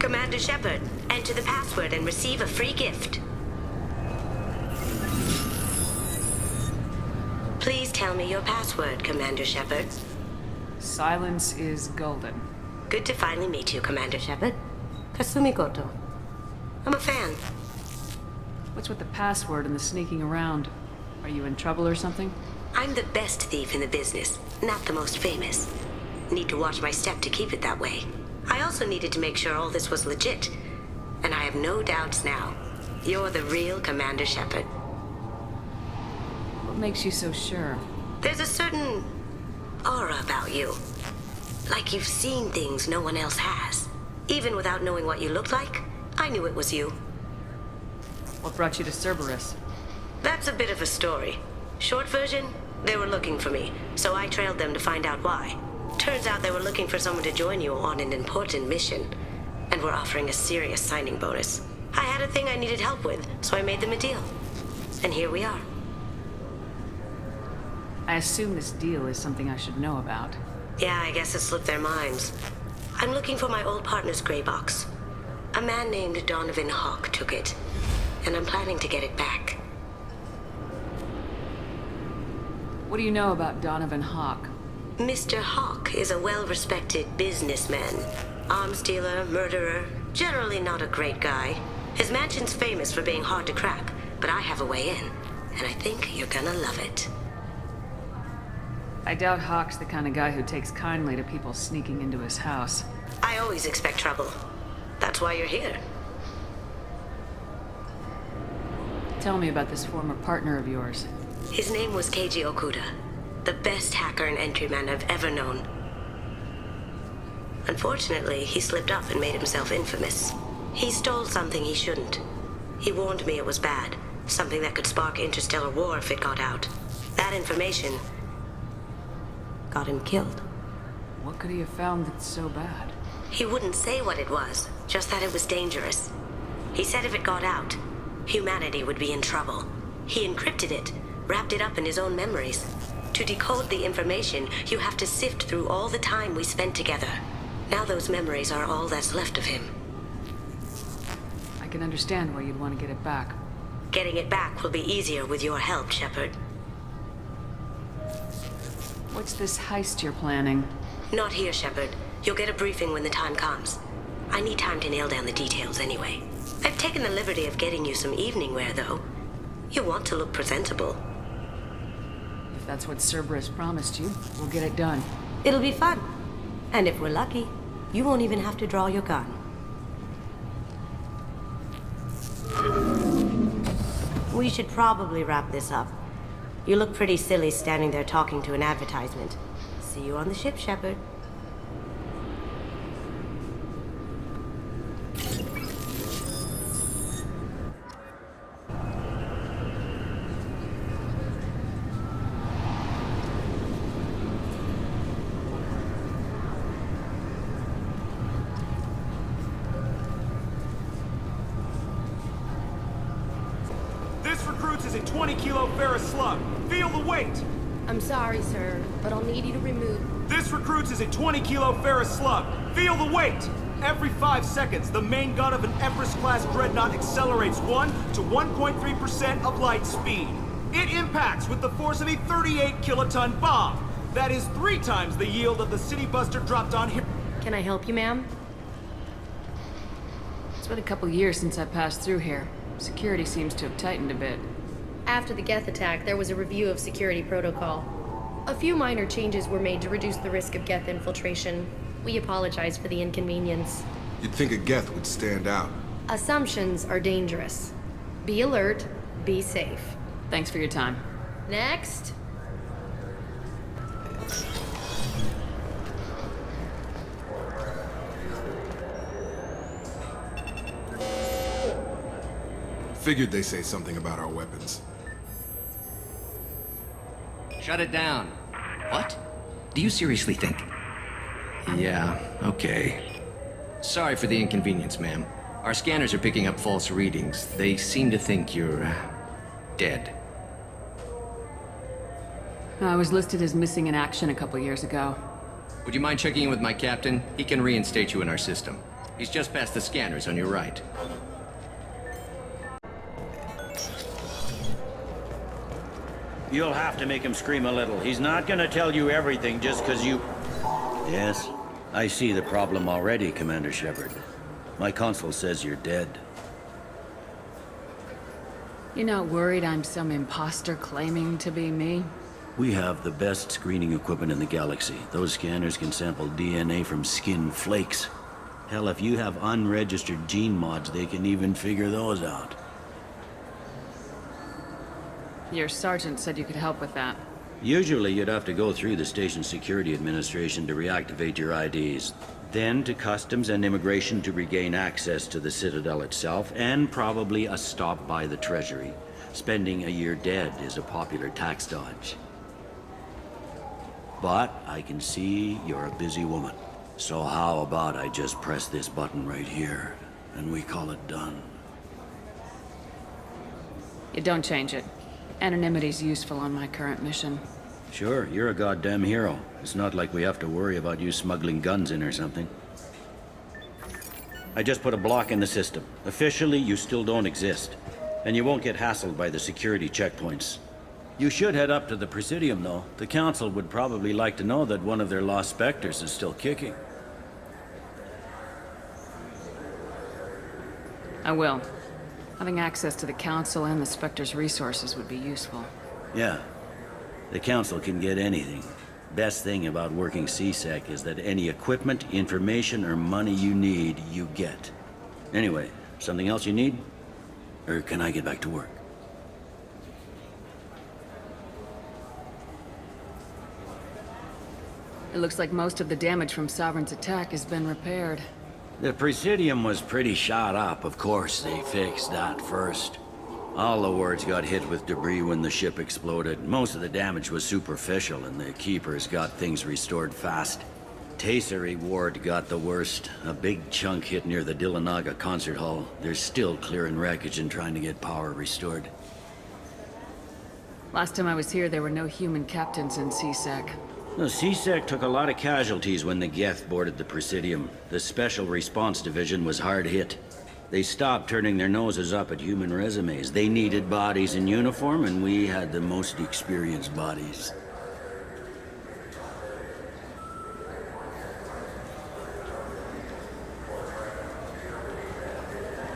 Commander Shepard, enter the password and receive a free gift. Please tell me your password, Commander Shepard. Silence is golden. Good to finally meet you, Commander Shepard. Kasumi Goto. I'm a fan. What's with the password and the sneaking around? Are you in trouble or something? I'm the best thief in the business, not the most famous. Need to watch my step to keep it that way. I also needed to make sure all this was legit. And I have no doubts now. You're the real Commander Shepard. What makes you so sure? There's a certain aura about you. Like you've seen things no one else has. Even without knowing what you looked like, I knew it was you. What brought you to Cerberus? That's a bit of a story. Short version, they were looking for me, so I trailed them to find out why. Turns out they were looking for someone to join you on an important mission, and were offering a serious signing bonus. I had a thing I needed help with, so I made them a deal. And here we are. I assume this deal is something I should know about. Yeah, I guess it slipped their minds. I'm looking for my old partner's gray box. A man named Donovan Hawk took it, and I'm planning to get it back. What do you know about Donovan Hawk? Mr. Hawk is a well-respected businessman. Arms dealer, murderer, generally not a great guy. His mansion's famous for being hard to crack, but I have a way in, and I think you're gonna love it. I doubt Hawk's the kind of guy who takes kindly to people sneaking into his house. I always expect trouble. That's why you're here. Tell me about this former partner of yours. His name was Keiji Okuda, the best hacker and entryman I've ever known. Unfortunately, he slipped up and made himself infamous. He stole something he shouldn't. He warned me it was bad, something that could spark interstellar war if it got out. That information got him killed. What could he have found that's so bad? He wouldn't say what it was, just that it was dangerous. He said if it got out, humanity would be in trouble. He encrypted it, wrapped it up in his own memories. To decode the information, you have to sift through all the time we spent together. Now those memories are all that's left of him. I can understand why you'd want to get it back. Getting it back will be easier with your help, Shepard. What's this heist you're planning? Not here, Shepard. You'll get a briefing when the time comes. I need time to nail down the details anyway. I've taken the liberty of getting you some evening wear, though. You want to look presentable. If that's what Cerberus promised you, we'll get it done. It'll be fun. And if we're lucky, you won't even have to draw your gun. We should probably wrap this up. You look pretty silly standing there talking to an advertisement. See you on the ship, Shepard. This recruits is a 20-kilo ferrous slug. Feel the weight. I'm sorry, sir, but I'll need you to remove... This recruits is a 20-kilo ferrous slug. Feel the weight. Every 5 seconds, the main gun of an Everest-class dreadnought accelerates 1 to 1.3% of light speed. It impacts with the force of a 38-kiloton bomb. That is 3 times the yield of the City Buster dropped on here. Can I help you, ma'am? It's been a couple years since I passed through here. Security seems to have tightened a bit. After the Geth attack, there was a review of security protocol. A few minor changes were made to reduce the risk of Geth infiltration. We apologize for the inconvenience. You'd think a Geth would stand out. Assumptions are dangerous. Be alert, be safe. Thanks for your time. Next. Figured they say something about our weapons. Shut it down. What? Do you seriously think? Yeah, okay. Sorry for the inconvenience, ma'am. Our scanners are picking up false readings. They seem to think you're, dead. I was listed as missing in action a couple years ago. Would you mind checking in with my captain? He can reinstate you in our system. He's just past the scanners on your right. You'll have to make him scream a little. He's not gonna tell you everything just because you... Yes, I see the problem already, Commander Shepard. My console says you're dead. You're not worried I'm some imposter claiming to be me? We have the best screening equipment in the galaxy. Those scanners can sample DNA from skin flakes. Hell, if you have unregistered gene mods, they can even figure those out. Your sergeant said you could help with that. Usually you'd have to go through the station security administration to reactivate your IDs. Then to customs and immigration to regain access to the Citadel itself, and probably a stop by the Treasury. Spending a year dead is a popular tax dodge. But I can see you're a busy woman. So how about I just press this button right here, and we call it done? You don't change it. Anonymity's useful on my current mission. Sure, you're a goddamn hero. It's not like we have to worry about you smuggling guns in or something. I just put a block in the system. Officially, you still don't exist. And you won't get hassled by the security checkpoints. You should head up to the Presidium, though. The Council would probably like to know that one of their lost Spectres is still kicking. I will. Having access to the Council and the Spectre's resources would be useful. Yeah. The Council can get anything. Best thing about working CSEC is that any equipment, information, or money you need, you get. Anyway, something else you need? Or can I get back to work? It looks like most of the damage from Sovereign's attack has been repaired. The Presidium was pretty shot up. Of course, they fixed that first. All the wards got hit with debris when the ship exploded. Most of the damage was superficial, and the Keepers got things restored fast. Tasery Ward got the worst. A big chunk hit near the Dillanaga concert hall. They're still clearing wreckage and trying to get power restored. Last time I was here, there were no human captains in CSEC. The CSEC took a lot of casualties when the Geth boarded the Presidium. The Special Response Division was hard hit. They stopped turning their noses up at human resumes. They needed bodies in uniform, and we had the most experienced bodies.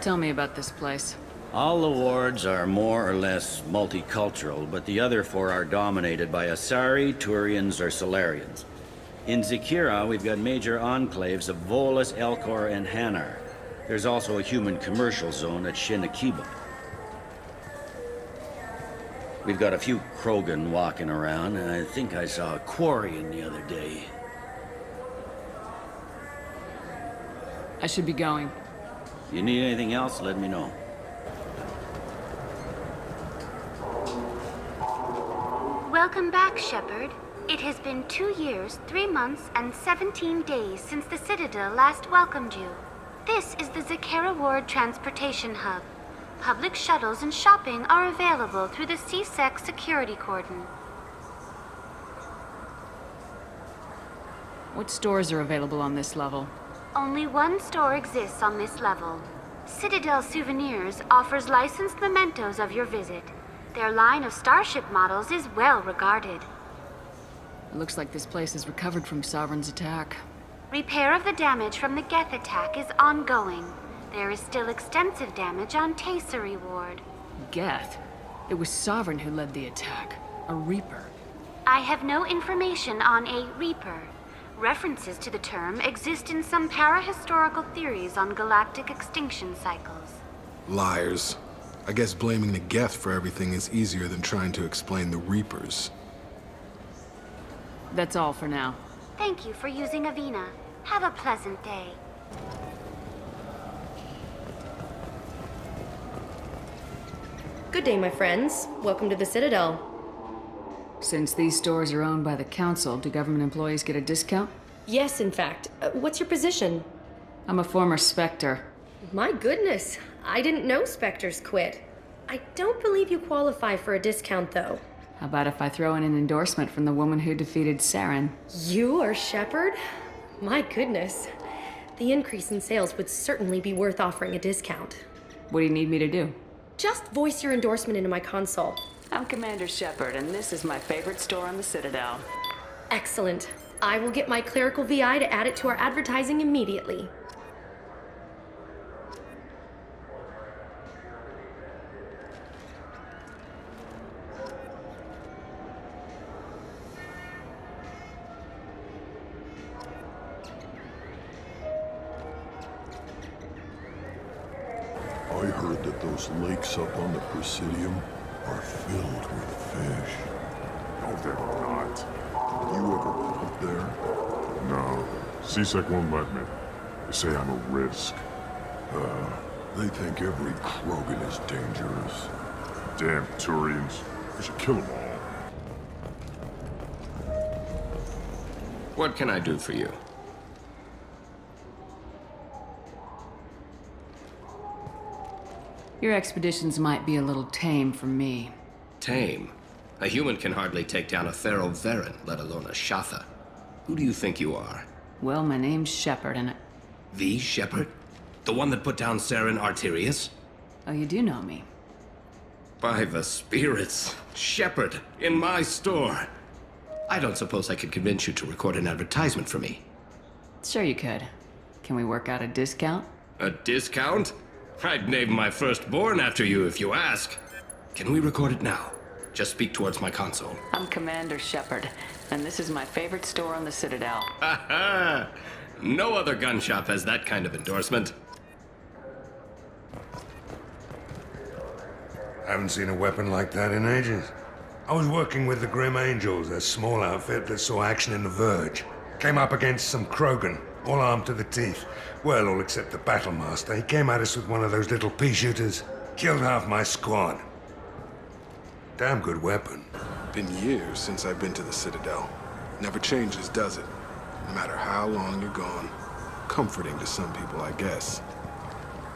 Tell me about this place. All the wards are more or less multicultural, but the other four are dominated by Asari, Turians, or Solarians. In Zakira, we've got major enclaves of Volus, Elcor, and Hanar. There's also a human commercial zone at Shinakiba. We've got a few Krogan walking around, and I think I saw a Quarian the other day. I should be going. If you need anything else, let me know. Welcome back, Shepard. It has been 2 years, 3 months, and 17 days since the Citadel last welcomed you. This is the Zakera Ward Transportation Hub. Public shuttles and shopping are available through the CSEC security cordon. What stores are available on this level? Only one store exists on this level. Citadel Souvenirs offers licensed mementos of your visit. Their line of starship models is well regarded. It looks like this place has recovered from Sovereign's attack. Repair of the damage from the Geth attack is ongoing. There is still extensive damage on Tasery Ward. Geth? It was Sovereign who led the attack. A Reaper. I have no information on a Reaper. References to the term exist in some parahistorical theories on galactic extinction cycles. Liars. I guess blaming the Geth for everything is easier than trying to explain the Reapers. That's all for now. Thank you for using Avina. Have a pleasant day. Good day, my friends. Welcome to the Citadel. Since these stores are owned by the Council, do government employees get a discount? Yes, in fact. What's your position? I'm a former Spectre. My goodness, I didn't know Spectres quit. I don't believe you qualify for a discount, though. How about if I throw in an endorsement from the woman who defeated Saren? You are Shepard? My goodness. The increase in sales would certainly be worth offering a discount. What do you need me to do? Just voice your endorsement into my console. I'm Commander Shepard, and this is my favorite store on the Citadel. Excellent. I will get my clerical VI to add it to our advertising immediately. I heard that those lakes up on the Presidium are filled with fish. No, they're not. You ever been up there? No. CSEC won't let me. They say I'm a risk. They think every Krogan is dangerous. Damn Turians. We should kill them all. What can I do for you? Your expeditions might be a little tame for me. Tame? A human can hardly take down a Thero Varen, let alone a Shatha. Who do you think you are? Well, my name's Shepard, and The Shepard? The one that put down Saren Arterius? oh, you do know me. By the spirits, Shepard, in my store. I don't suppose I could convince you to record an advertisement for me. Sure you could. Can we work out a discount? A discount? I'd name my firstborn after you if you ask. Can we record it now? Just speak towards my console. I'm Commander Shepard, and this is my favorite store on the Citadel. Ha ha! No other gun shop has that kind of endorsement. Haven't seen a weapon like that in ages. I was working with the Grim Angels, a small outfit that saw action in the Verge. Came up against some Krogan, all armed to the teeth. Well, all except the Battlemaster. He came at us with one of those little pea-shooters. Killed half my squad. Damn good weapon. Been years since I've been to the Citadel. Never changes, does it? No matter how long you're gone. Comforting to some people, I guess.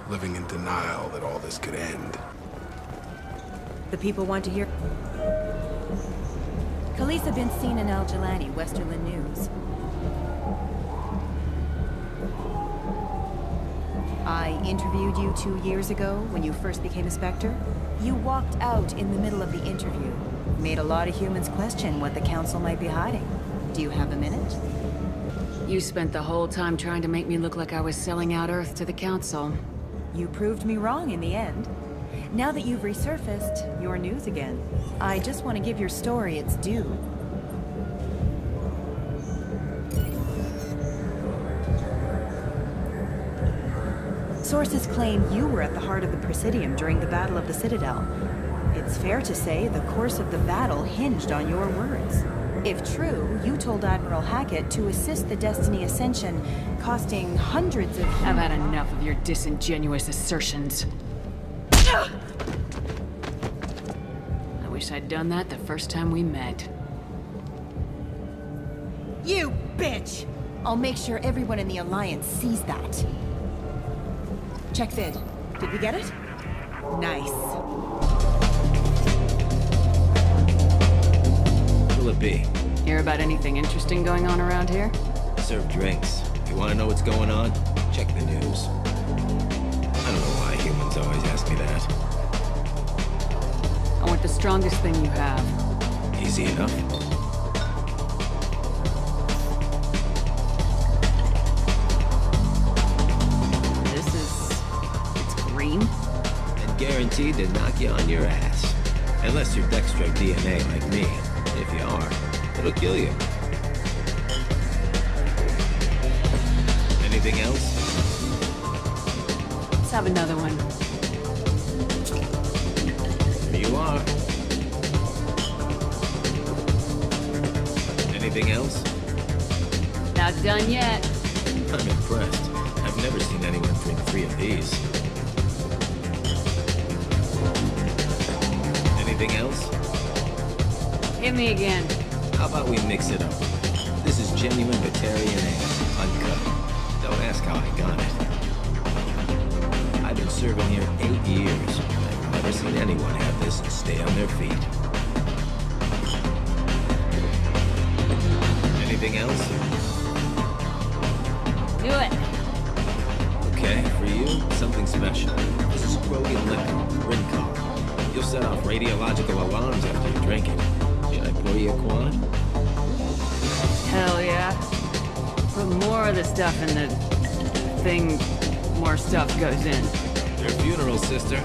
Living in denial that all this could end. The people want to hear... Khaleesa been seen in Al Jalani, Westerland News. I interviewed you 2 years ago when you first became a Spectre. You walked out in the middle of the interview. Made a lot of humans question what the Council might be hiding. Do you have a minute? You spent the whole time trying to make me look like I was selling out Earth to the Council. You proved me wrong in the end. Now that you've resurfaced, you're news again. I just want to give your story its due. Sources claim you were at the heart of the Presidium during the Battle of the Citadel. It's fair to say the course of the battle hinged on your words. If true, you told Admiral Hackett to assist the Destiny Ascension, costing hundreds of... I've had enough of your disingenuous assertions. I wish I'd done that the first time we met. You bitch! I'll make sure everyone in the Alliance sees that. Check vid. Did we get it? Nice. Who'll it be? Hear about anything interesting going on around here? Serve drinks. You want to know what's going on? Check the news. I don't know why humans always ask me that. I want the strongest thing you have. Easy enough. It's green? And guaranteed to knock you on your ass. Unless you're Dextro DNA like me. If you are, it'll kill you. Anything else? Let's have another one. Here you are. Anything else? Not done yet. I'm impressed. I've never seen anyone drink 3 of these. Anything else? Hit me again. How about we mix it up? This is genuine Batarian ale, uncut. Don't ask how I got it. I've been serving here 8 years. I've never seen anyone have this and stay on their feet. Anything else? Do it. liquor, Rincon. You'll set off radiological alarms after you drink it. Should I pour you a quad? Hell yeah. Put more of the stuff in the thing, more stuff goes in. Your funeral, sister.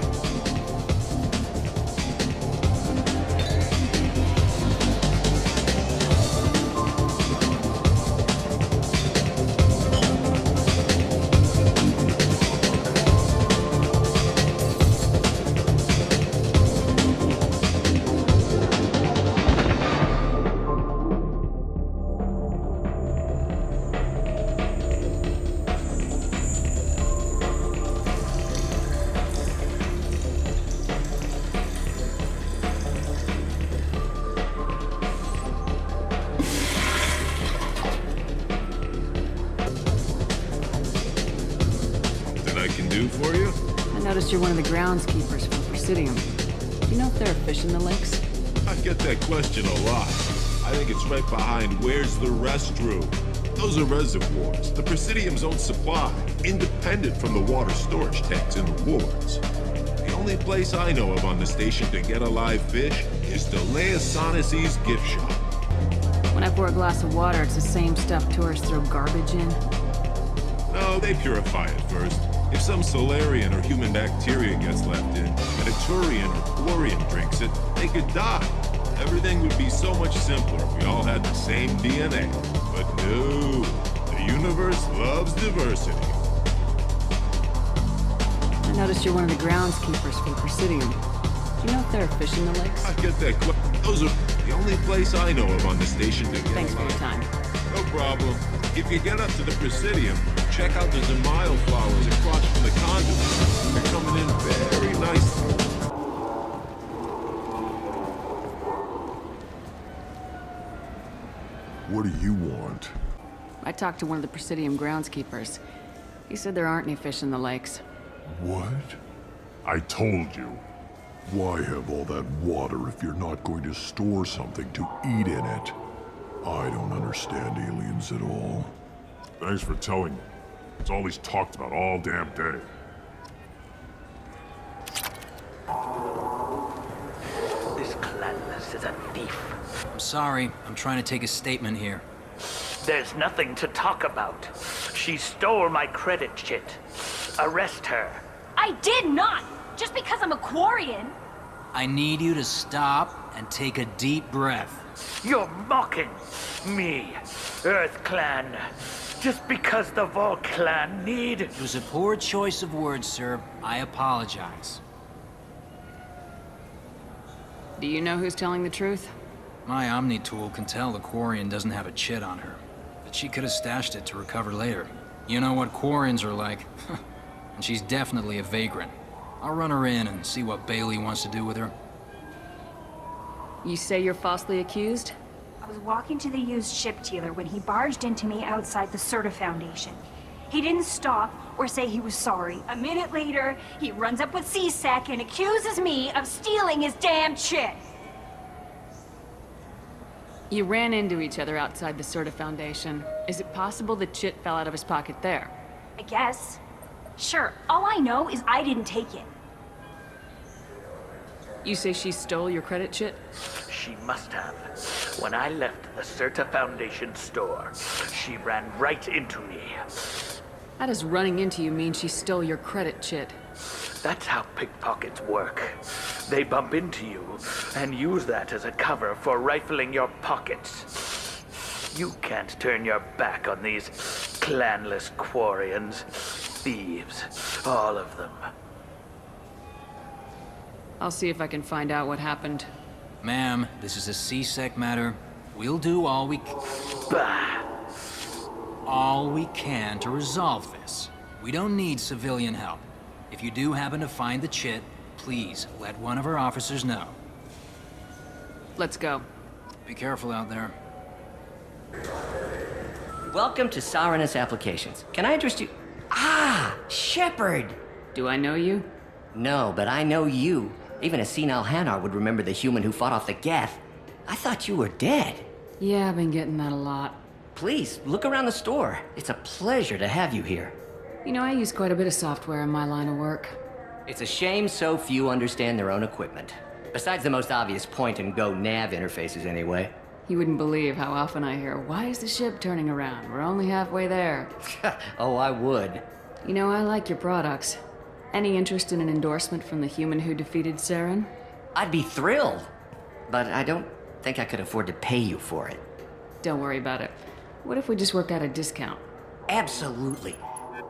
For you? I noticed you're one of the groundskeepers for Presidium. Do you know if there are fish in the lakes? I get that question a lot. I think it's right behind where's the restroom. Those are reservoirs, the Presidium's own supply, independent from the water storage tanks in the wards. The only place I know of on the station to get a live fish is Delea Sonesi's gift shop. When I pour a glass of water, it's the same stuff tourists throw garbage in. No, they purify it first. If some Solarian or human bacteria gets left in, and a Turian or Quarian drinks it, they could die. Everything would be so much simpler if we all had the same DNA. But no, the universe loves diversity. I noticed you're one of the groundskeepers for Presidium. Do you know if there are fish in the lakes? I get that question. Those are the only place I know of on the station to get Thanks for your time. No problem. If you get up to the Presidium, check out the Zamayo flowers across from the conduit. They're coming in very nicely. What do you want? I talked to one of the Presidium groundskeepers. He said there aren't any fish in the lakes. What? I told you. Why have all that water if you're not going to store something to eat in it? I don't understand aliens at all. Thanks for telling me. It's all he's talked about all damn day. This Clanless is a thief. I'm sorry. I'm trying to take a statement here. There's nothing to talk about. She stole my credit chit. Arrest her. I did not! Just because I'm a Quarian. I need you to stop and take a deep breath. You're mocking me, Earth Clan. Just because the Vol Clan need... It was a poor choice of words, sir. I apologize. Do you know who's telling the truth? My Omni tool can tell the Quarian doesn't have a chit on her. But she could have stashed it to recover later. You know what Quarians are like. And she's definitely a vagrant. I'll run her in and see what Bailey wants to do with her. You say you're falsely accused? I was walking to the used ship dealer when he barged into me outside the Serta Foundation. He didn't stop or say he was sorry. A minute later, he runs up with C-Sec and accuses me of stealing his damn chit. You ran into each other outside the Serta Foundation. Is it possible the chit fell out of his pocket there? I guess. Sure, all I know is I didn't take it. You say she stole your credit chit? She must have. When I left the Serta Foundation store, she ran right into me. How does running into you mean she stole your credit chit? That's how pickpockets work. They bump into you and use that as a cover for rifling your pockets. You can't turn your back on these clanless Quarians. Thieves, all of them. I'll see if I can find out what happened. Ma'am, this is a C-Sec matter. We'll do all we can to resolve this. We don't need civilian help. If you do happen to find the chit, please let one of our officers know. Let's go. Be careful out there. Welcome to Saranus Applications. Can I address you? Ah, Shepard! Do I know you? No, but I know you. Even a senile Hanar would remember the human who fought off the Geth. I thought you were dead. Yeah, I've been getting that a lot. Please, look around the store. It's a pleasure to have you here. You know, I use quite a bit of software in my line of work. It's a shame so few understand their own equipment. Besides the most obvious point-and-go nav interfaces, anyway. You wouldn't believe how often I hear, "Why is the ship turning around? We're only halfway there." Oh, I would. You know, I like your products. Any interest in an endorsement from the human who defeated Saren? I'd be thrilled. But I don't think I could afford to pay you for it. Don't worry about it. What if we just worked out a discount? Absolutely.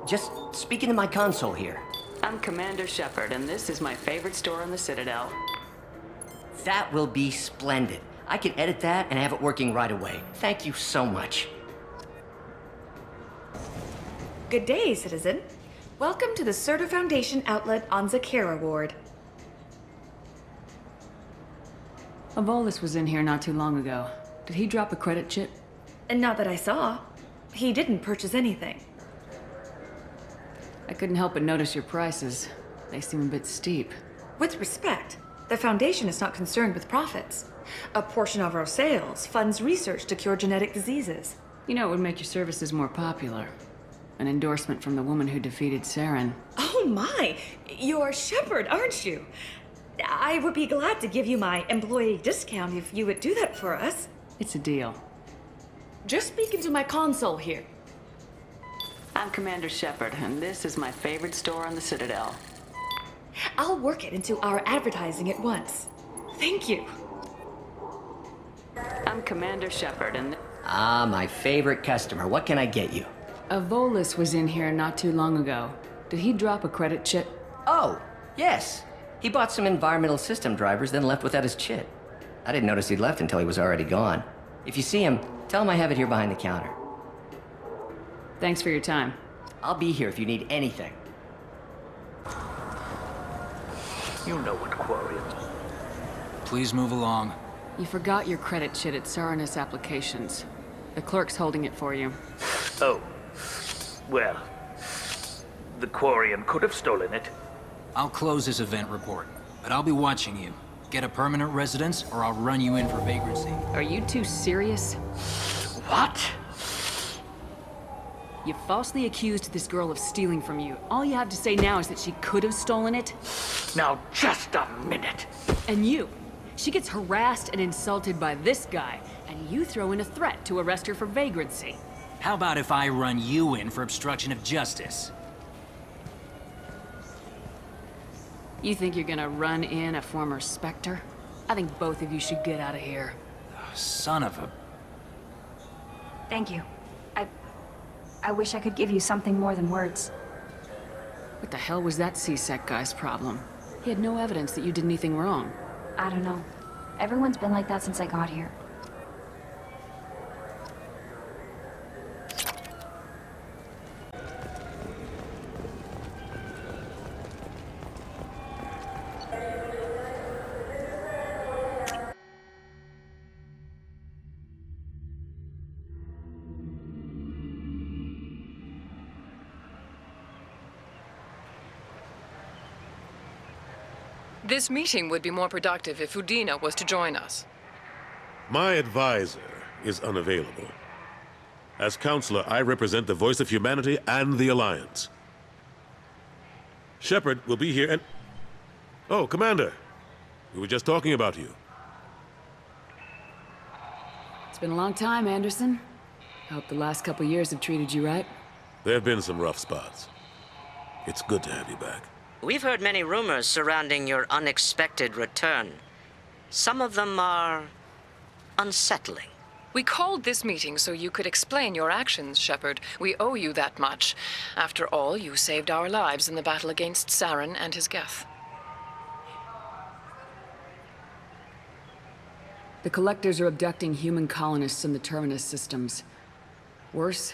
Just speak into my console here. I'm Commander Shepard, and this is my favorite store on the Citadel. That will be splendid. I can edit that and have it working right away. Thank you so much. Good day, citizen. Welcome to the Certa Foundation outlet on Zakera Ward. A Volus was in here not too long ago. Did he drop a credit chip? And not that I saw. He didn't purchase anything. I couldn't help but notice your prices. They seem a bit steep. With respect, the Foundation is not concerned with profits. A portion of our sales funds research to cure genetic diseases. You know, it would make your services more popular. An endorsement from the woman who defeated Saren. Oh my! You're Shepard, aren't you? I would be glad to give you my employee discount if you would do that for us. It's a deal. Just speak into my console here. I'm Commander Shepard, and this is my favorite store on the Citadel. I'll work it into our advertising at once. Thank you. I'm Commander Shepard, and... Ah, my favorite customer. What can I get you? A Volus was in here not too long ago. Did he drop a credit chip? Oh, yes. He bought some environmental system drivers, then left without his chip. I didn't notice he'd left until he was already gone. If you see him, tell him I have it here behind the counter. Thanks for your time. I'll be here if you need anything. You know what Quarians. Please move along. You forgot your credit chit at Saranus Applications. The clerk's holding it for you. Oh. Well, the Quarian could have stolen it. I'll close this event report, but I'll be watching you. Get a permanent residence, or I'll run you in for vagrancy. Are you two serious? What? You falsely accused this girl of stealing from you. All you have to say now is that she could have stolen it? Now, just a minute. And you. She gets harassed and insulted by this guy, and you throw in a threat to arrest her for vagrancy. How about if I run you in for obstruction of justice? You think you're gonna run in a former Spectre? I think both of you should get out of here. Son of a... Thank you. I wish I could give you something more than words. What the hell was that C-Sec guy's problem? He had no evidence that you did anything wrong. I don't know. Everyone's been like that since I got here. This meeting would be more productive if Udina was to join us. My advisor is unavailable. As counselor, I represent the voice of humanity and the Alliance. Shepard will be here and... Oh, Commander. We were just talking about you. It's been a long time, Anderson. I hope the last couple years have treated you right. There have been some rough spots. It's good to have you back. We've heard many rumors surrounding your unexpected return. Some of them are unsettling. We called this meeting so you could explain your actions, Shepard. We owe you that much. After all, you saved our lives in the battle against Saren and his Geth. The Collectors are abducting human colonists in the Terminus systems. Worse,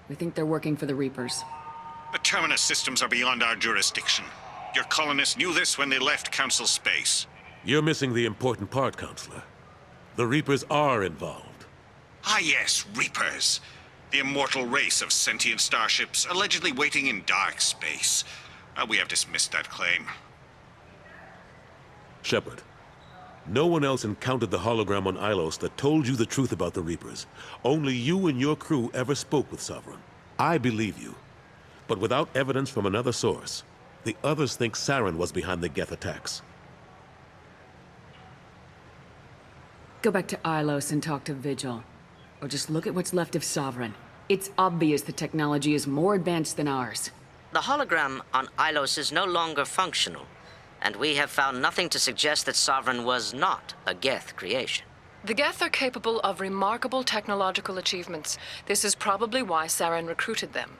we think they're working for the Reapers. The Terminus systems are beyond our jurisdiction. Your colonists knew this when they left Council space. You're missing the important part, Counselor. The Reapers are involved. Ah yes, Reapers. The immortal race of sentient starships allegedly waiting in dark space. We have dismissed that claim. Shepard, no one else encountered the hologram on Ilos that told you the truth about the Reapers. Only you and your crew ever spoke with Sovereign. I believe you. But without evidence from another source, The others think Saren was behind the Geth attacks. Go back to Ilos and talk to Vigil. Or just look at what's left of Sovereign. It's obvious the technology is more advanced than ours. The hologram on Ilos is no longer functional, and we have found nothing to suggest that Sovereign was not a Geth creation. The Geth are capable of remarkable technological achievements. This is probably why Saren recruited them.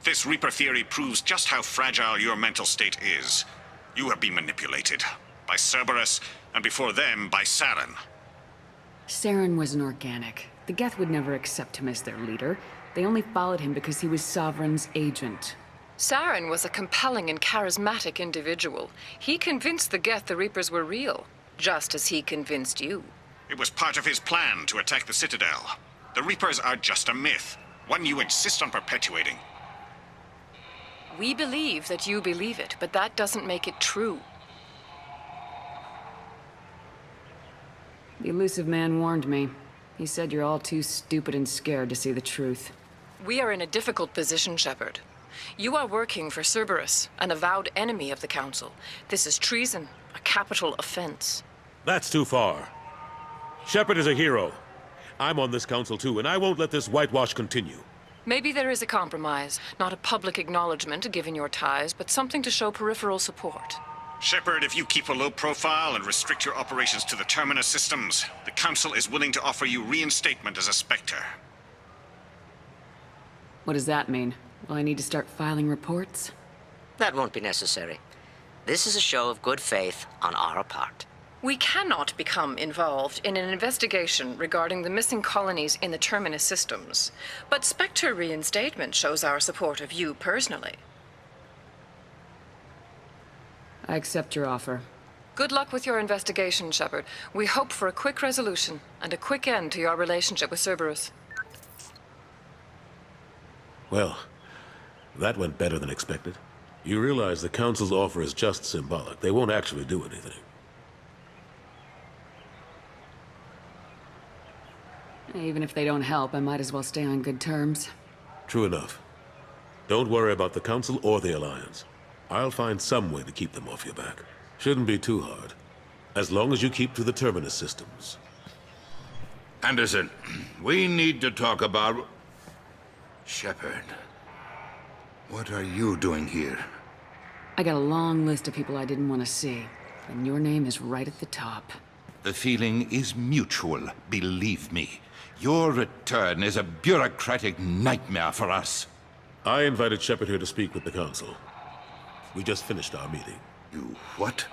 This Reaper theory proves just how fragile your mental state is. You have been manipulated. By Cerberus, and before them, by Saren. Saren was an organic. The Geth would never accept him as their leader. They only followed him because he was Sovereign's agent. Saren was a compelling and charismatic individual. He convinced the Geth the Reapers were real, just as he convinced you. It was part of his plan to attack the Citadel. The Reapers are just a myth, one you insist on perpetuating. We believe that you believe it, but that doesn't make it true. The elusive man warned me. He said you're all too stupid and scared to see the truth. We are in a difficult position, Shepard. You are working for Cerberus, an avowed enemy of the Council. This is treason, a capital offense. That's too far. Shepard is a hero. I'm on this council too, and I won't let this whitewash continue. Maybe there is a compromise, not a public acknowledgement given your ties, but something to show peripheral support. Shepard, if you keep a low profile and restrict your operations to the Terminus systems, the Council is willing to offer you reinstatement as a Spectre. What does that mean? Will I need to start filing reports? That won't be necessary. This is a show of good faith on our part. We cannot become involved in an investigation regarding the missing colonies in the Terminus systems, but Spectre reinstatement shows our support of you personally. I accept your offer. Good luck with your investigation, Shepard. We hope for a quick resolution and a quick end to your relationship with Cerberus. Well, that went better than expected. You realize the Council's offer is just symbolic. They won't actually do anything. Even if they don't help, I might as well stay on good terms. True enough. Don't worry about the Council or the Alliance. I'll find some way to keep them off your back. Shouldn't be too hard. As long as you keep to the Terminus systems. Anderson, we need to talk about... Shepard. What are you doing here? I got a long list of people I didn't want to see, and your name is right at the top. The feeling is mutual, believe me. Your return is a bureaucratic nightmare for us. I invited Shepard here to speak with the Council. We just finished our meeting. You what?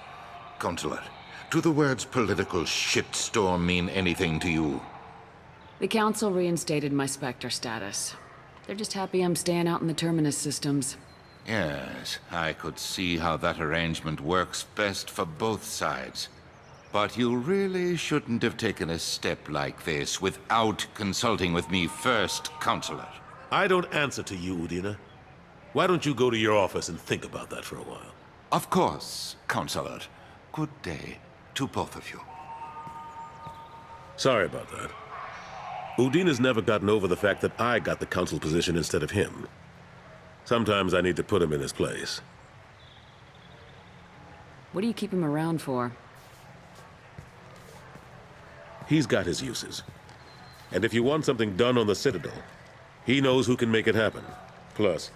Counselor, do the words political shitstorm mean anything to you? The Council reinstated my Spectre status. They're just happy I'm staying out in the Terminus systems. Yes, I could see how that arrangement works best for both sides. But you really shouldn't have taken a step like this without consulting with me first, Counselor. I don't answer to you, Udina. Why don't you go to your office and think about that for a while? Of course, Counselor. Good day to both of you. Sorry about that. Udina's never gotten over the fact that I got the Council position instead of him. Sometimes I need to put him in his place. What do you keep him around for? He's got his uses. And if you want something done on the Citadel, he knows who can make it happen. Plus,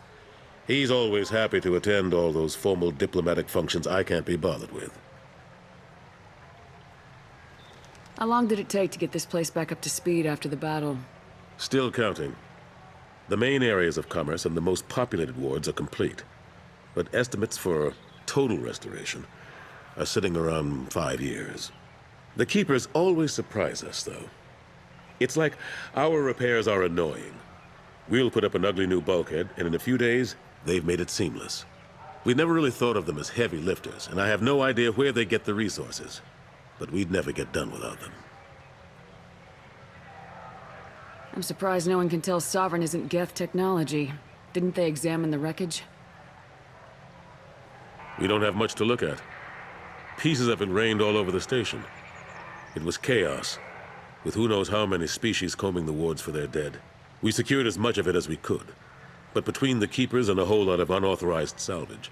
he's always happy to attend all those formal diplomatic functions I can't be bothered with. How long did it take to get this place back up to speed after the battle? Still counting. The main areas of commerce and the most populated wards are complete. But estimates for total restoration are sitting around 5 years. The Keepers always surprise us, though. It's like our repairs are annoying. We'll put up an ugly new bulkhead, and in a few days, they've made it seamless. We never really thought of them as heavy lifters, and I have no idea where they get the resources. But we'd never get done without them. I'm surprised no one can tell Sovereign isn't Geth technology. Didn't they examine the wreckage? We don't have much to look at. Pieces have been rained all over the station. It was chaos, with who knows how many species combing the wards for their dead. We secured as much of it as we could. But between the Keepers and a whole lot of unauthorized salvage,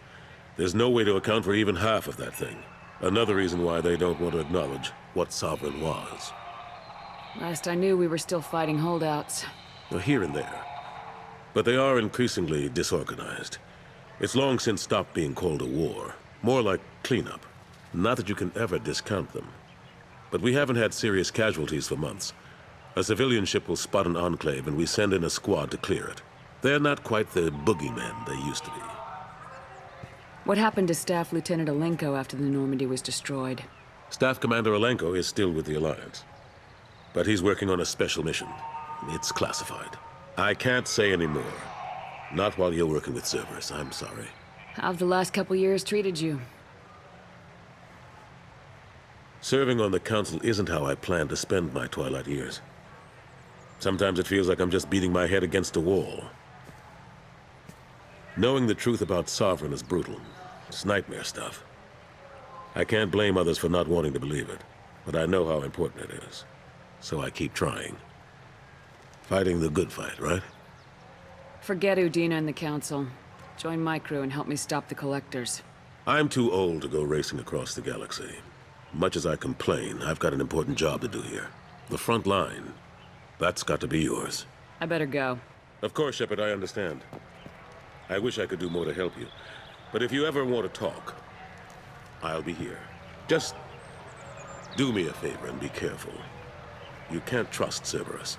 There's no way to account for even half of that thing. Another reason why they don't want to acknowledge what Sovereign was. Last I knew, we were still fighting holdouts. Here and there. But they are increasingly disorganized. It's long since stopped being called a war. More like cleanup. Not that you can ever discount them. But we haven't had serious casualties for months. A civilian ship will spot an enclave and we send in a squad to clear it. They're not quite the boogeymen they used to be. What happened to Staff Lieutenant Alenko after the Normandy was destroyed? Staff Commander Alenko is still with the Alliance. But he's working on a special mission. It's classified. I can't say any more. Not while you're working with Cerberus, I'm sorry. How've the last couple years treated you? Serving on the Council isn't how I plan to spend my twilight years. Sometimes it feels like I'm just beating my head against a wall. Knowing the truth about Sovereign is brutal. It's nightmare stuff. I can't blame others for not wanting to believe it, but I know how important it is. So I keep trying. Fighting the good fight, right? Forget Udina and the Council. Join my crew and help me stop the Collectors. I'm too old to go racing across the galaxy. Much as I complain, I've got an important job to do here. The front line. That's got to be yours. I better go. Of course, Shepard, I understand. I wish I could do more to help you. But if you ever want to talk, I'll be here. Just do me a favor and be careful. You can't trust Cerberus.